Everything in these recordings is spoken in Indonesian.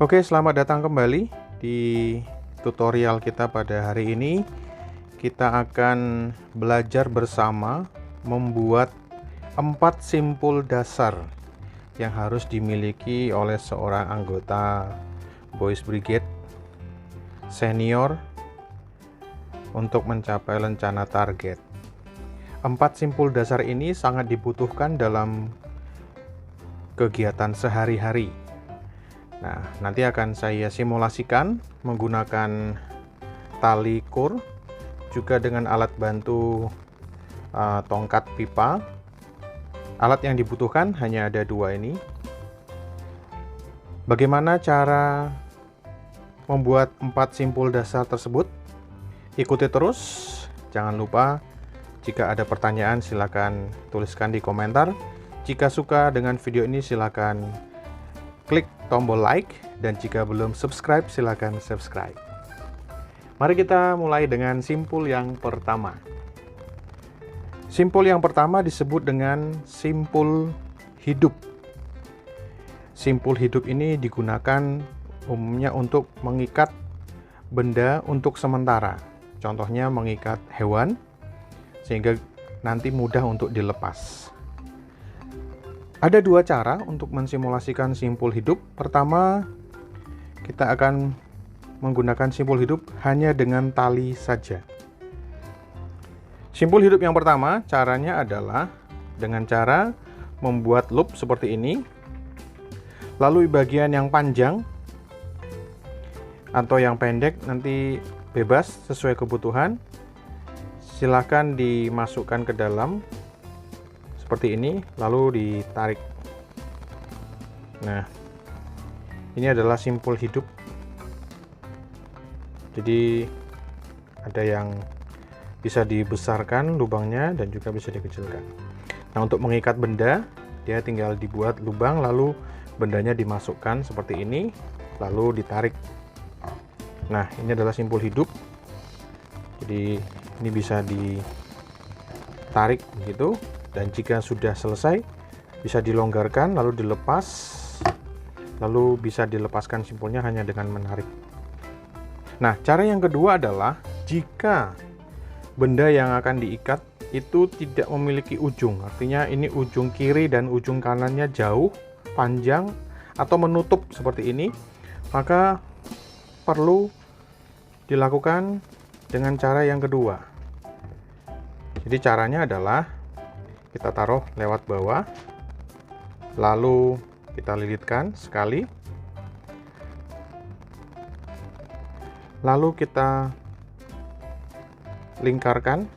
Oke, selamat datang kembali di tutorial kita pada hari ini. Kita akan belajar bersama membuat 4 simpul dasar yang harus dimiliki oleh seorang anggota Boys Brigade senior untuk mencapai rencana target. 4 simpul dasar ini sangat dibutuhkan dalam kegiatan sehari-hari. Nah, nanti akan saya simulasikan menggunakan tali kur, juga dengan alat bantu tongkat pipa. Alat yang dibutuhkan hanya ada 2 ini. Bagaimana cara membuat 4 simpul dasar tersebut? Ikuti terus. Jangan lupa, jika ada pertanyaan silakan tuliskan di komentar. Jika suka dengan video ini silakan klik tombol like, dan jika belum subscribe silakan subscribe. Mari kita mulai dengan simpul yang pertama. Simpul yang pertama disebut dengan simpul hidup. Simpul hidup ini digunakan umumnya untuk mengikat benda untuk sementara. Contohnya mengikat hewan sehingga nanti mudah untuk dilepas. Ada 2 cara untuk mensimulasikan simpul hidup. Pertama, kita akan menggunakan simpul hidup hanya dengan tali saja. Simpul hidup yang pertama, caranya adalah dengan cara membuat loop seperti ini. Lalu bagian yang panjang atau yang pendek nanti bebas sesuai kebutuhan. Silakan dimasukkan ke dalam seperti ini, lalu ditarik. Nah, ini adalah simpul hidup. Jadi ada yang bisa dibesarkan lubangnya dan juga bisa dikecilkan. Nah, untuk mengikat benda, dia tinggal dibuat lubang, lalu bendanya dimasukkan seperti ini, lalu ditarik. Nah, ini adalah simpul hidup. Jadi ini bisa ditarik begitu. Dan jika sudah selesai, bisa dilonggarkan lalu dilepas, lalu bisa dilepaskan simpulnya hanya dengan menarik. Nah, cara yang kedua adalah jika benda yang akan diikat itu tidak memiliki ujung, artinya ini ujung kiri dan ujung kanannya jauh, panjang, atau menutup seperti ini, maka perlu dilakukan dengan cara yang kedua. Jadi caranya adalah kita taruh lewat bawah, lalu kita lilitkan sekali, lalu kita lingkarkan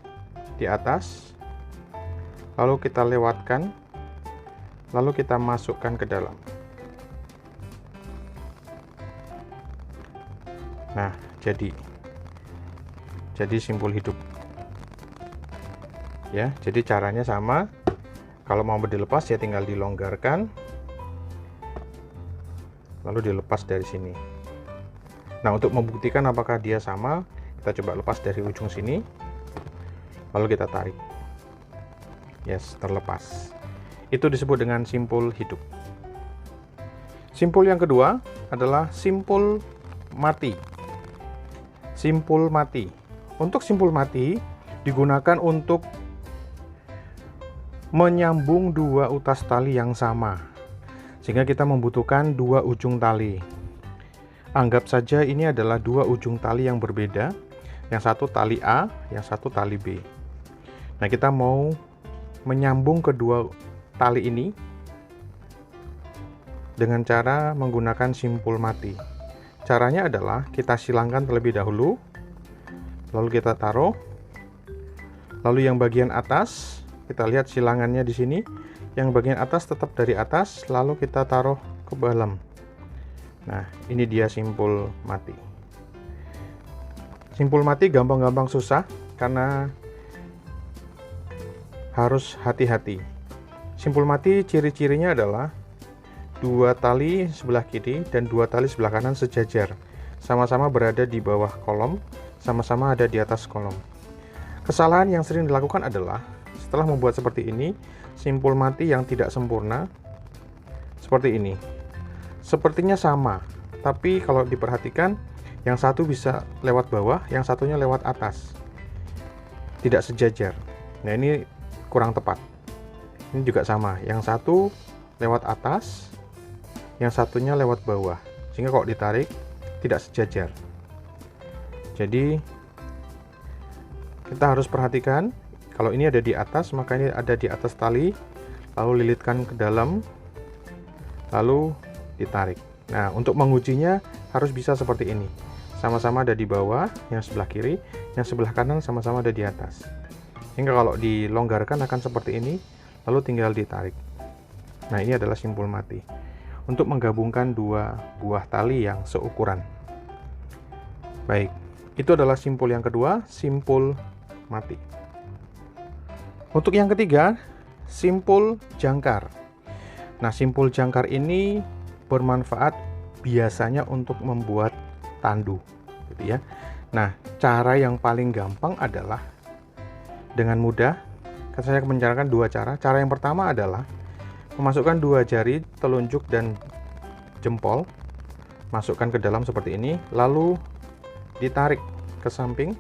di atas, lalu kita lewatkan, lalu kita masukkan ke dalam. Nah, jadi simpul hidup. Ya, jadi caranya sama. Kalau mau dilepas ya tinggal dilonggarkan, lalu dilepas dari sini. Nah, untuk membuktikan apakah dia sama, kita coba lepas dari ujung sini, lalu kita tarik. Yes, terlepas. Itu disebut dengan simpul hidup. Simpul yang kedua adalah simpul mati. Simpul mati. Untuk simpul mati digunakan untuk menyambung 2 utas tali yang sama, sehingga kita membutuhkan 2 ujung tali. Anggap saja ini adalah 2 ujung tali yang berbeda, yang satu tali A, yang satu tali B. Nah, kita mau menyambung kedua tali ini dengan cara menggunakan simpul mati. Caranya adalah kita silangkan terlebih dahulu, lalu kita taruh, lalu yang bagian atas kita lihat silangannya di sini, yang bagian atas tetap dari atas, lalu kita taruh ke dalam. Nah, ini dia simpul mati. Simpul mati gampang-gampang susah karena harus hati-hati. Simpul mati ciri-cirinya adalah 2 tali sebelah kiri dan 2 tali sebelah kanan sejajar, sama-sama berada di bawah kolom, sama-sama ada di atas kolom. Kesalahan yang sering dilakukan adalah setelah membuat seperti ini, simpul mati yang tidak sempurna seperti ini. Sepertinya sama, tapi kalau diperhatikan yang satu bisa lewat bawah, yang satunya lewat atas, tidak sejajar. Nah, ini kurang tepat. Ini juga sama, yang satu lewat atas, yang satunya lewat bawah, sehingga kalau ditarik tidak sejajar. Jadi kita harus perhatikan, kalau ini ada di atas, maka ini ada di atas tali, lalu lilitkan ke dalam, lalu ditarik. Nah, untuk mengujinya harus bisa seperti ini, sama-sama ada di bawah, yang sebelah kiri, yang sebelah kanan sama-sama ada di atas. Hingga kalau dilonggarkan akan seperti ini, lalu tinggal ditarik. Nah, ini adalah simpul mati untuk menggabungkan dua buah tali yang seukuran. Baik, itu adalah simpul yang kedua, simpul mati. Untuk yang ketiga, simpul jangkar. Nah, simpul jangkar ini bermanfaat biasanya untuk membuat tandu, gitu ya. Nah, cara yang paling gampang adalah dengan mudah. Saya akan menjelaskan dua cara. Cara yang pertama adalah memasukkan dua jari telunjuk dan jempol, masukkan ke dalam seperti ini, lalu ditarik ke samping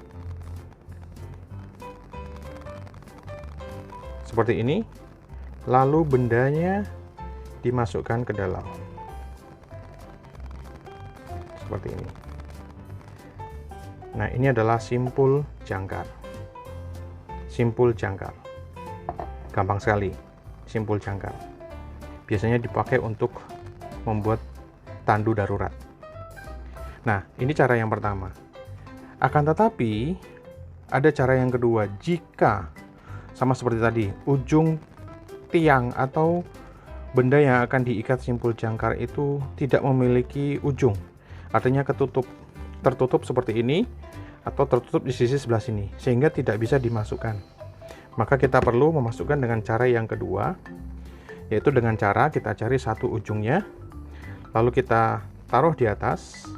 seperti ini, lalu bendanya dimasukkan ke dalam seperti ini. Nah, ini adalah simpul jangkar. Simpul jangkar, gampang sekali. Simpul jangkar biasanya dipakai untuk membuat tandu darurat. Nah, ini cara yang pertama. Akan tetapi ada cara yang kedua. Jika sama seperti tadi, ujung tiang atau benda yang akan diikat simpul jangkar itu tidak memiliki ujung, artinya tertutup seperti ini, atau tertutup di sisi sebelah sini, sehingga tidak bisa dimasukkan. Maka kita perlu memasukkan dengan cara yang kedua, yaitu dengan cara kita cari satu ujungnya, lalu kita taruh di atas,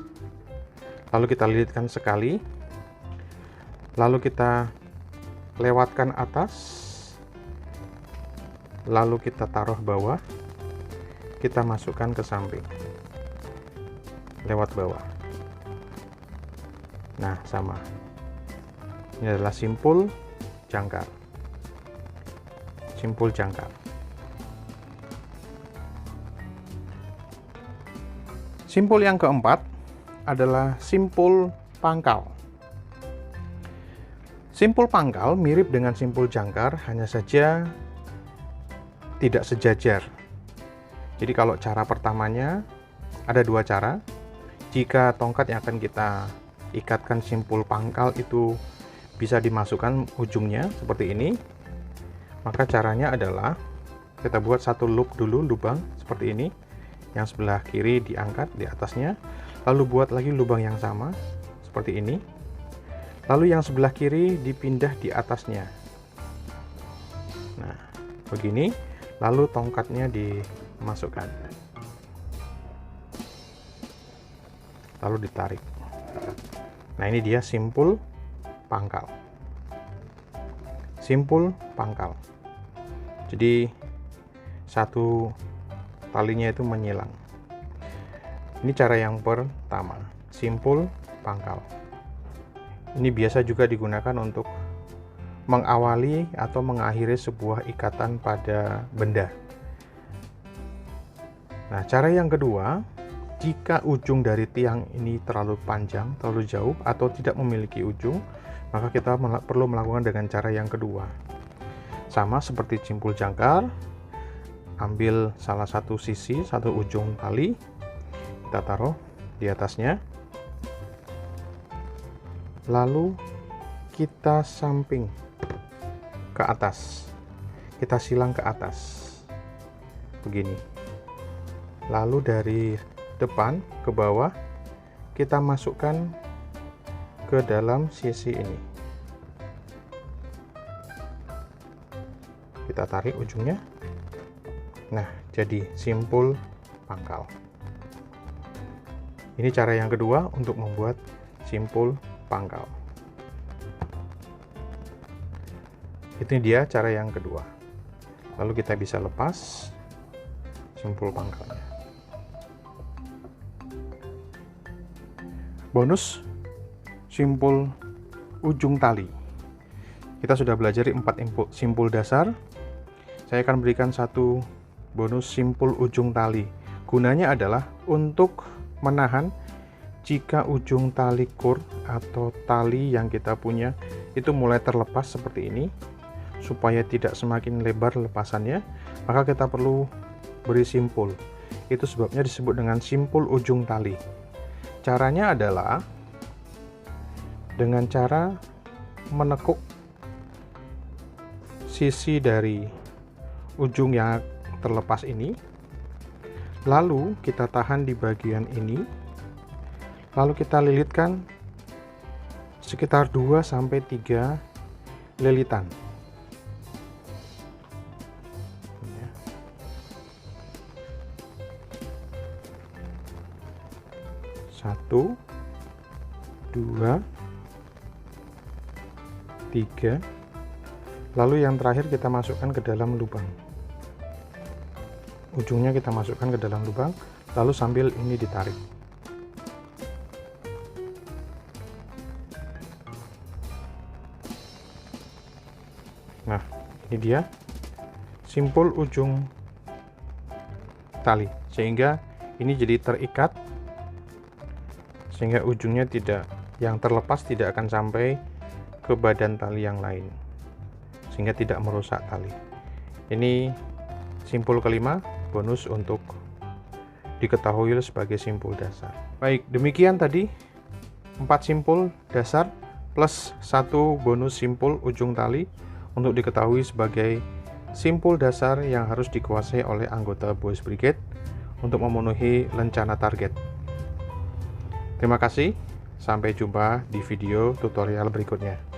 lalu kita lilitkan sekali, lalu kita lewatkan atas, lalu kita taruh bawah, kita masukkan ke samping lewat bawah. Nah, sama. Ini adalah simpul jangkar. Simpul jangkar. Simpul yang keempat adalah simpul pangkal. Simpul pangkal mirip dengan simpul jangkar, hanya saja tidak sejajar. Jadi kalau cara pertamanya ada dua cara. Jika tongkat yang akan kita ikatkan simpul pangkal itu bisa dimasukkan ujungnya seperti ini, maka caranya adalah kita buat satu loop dulu, lubang seperti ini, yang sebelah kiri diangkat di atasnya, lalu buat lagi lubang yang sama seperti ini, lalu yang sebelah kiri dipindah di atasnya. Nah, begini, lalu tongkatnya dimasukkan, lalu ditarik. Nah, ini dia simpul pangkal. Simpul pangkal. Jadi satu talinya itu menyilang. Ini cara yang pertama, simpul pangkal. Ini biasa juga digunakan untuk mengawali atau mengakhiri sebuah ikatan pada benda. Nah, cara yang kedua, jika ujung dari tiang ini terlalu panjang, terlalu jauh, atau tidak memiliki ujung, maka kita perlu melakukan dengan cara yang kedua. Sama seperti simpul jangkar, ambil salah satu sisi, satu ujung tali, kita taruh di atasnya, lalu kita samping ke atas, kita silang ke atas, begini. Lalu dari depan ke bawah kita masukkan ke dalam sisi ini, kita tarik ujungnya. Nah, jadi simpul pangkal. Ini cara yang kedua untuk membuat simpul pangkal. Itu dia cara yang kedua. Lalu kita bisa lepas simpul pangkalnya. Bonus simpul ujung tali. Kita sudah belajar 4 simpul dasar. Saya akan berikan satu bonus simpul ujung tali. Gunanya adalah untuk menahan jika ujung tali cord atau tali yang kita punya itu mulai terlepas seperti ini. Supaya tidak semakin lebar lepasannya, maka kita perlu beri simpul. Itu sebabnya disebut dengan simpul ujung tali. Caranya adalah dengan cara menekuk sisi dari ujung yang terlepas ini, lalu kita tahan di bagian ini, lalu kita lilitkan sekitar 2-3 lilitan. Satu, 2, 3. Lalu yang terakhir kita masukkan ke dalam lubang. Ujungnya kita masukkan ke dalam lubang, lalu sambil ini ditarik. Nah, ini dia simpul ujung tali, sehingga ini jadi terikat, sehingga ujungnya tidak, yang terlepas tidak akan sampai ke badan tali yang lain, sehingga tidak merusak tali. Ini simpul kelima, bonus untuk diketahui sebagai simpul dasar. Baik, demikian tadi 4 simpul dasar plus 1 bonus simpul ujung tali untuk diketahui sebagai simpul dasar yang harus dikuasai oleh anggota Boys Brigade untuk memenuhi rencana target. Terima kasih, sampai jumpa di video tutorial berikutnya.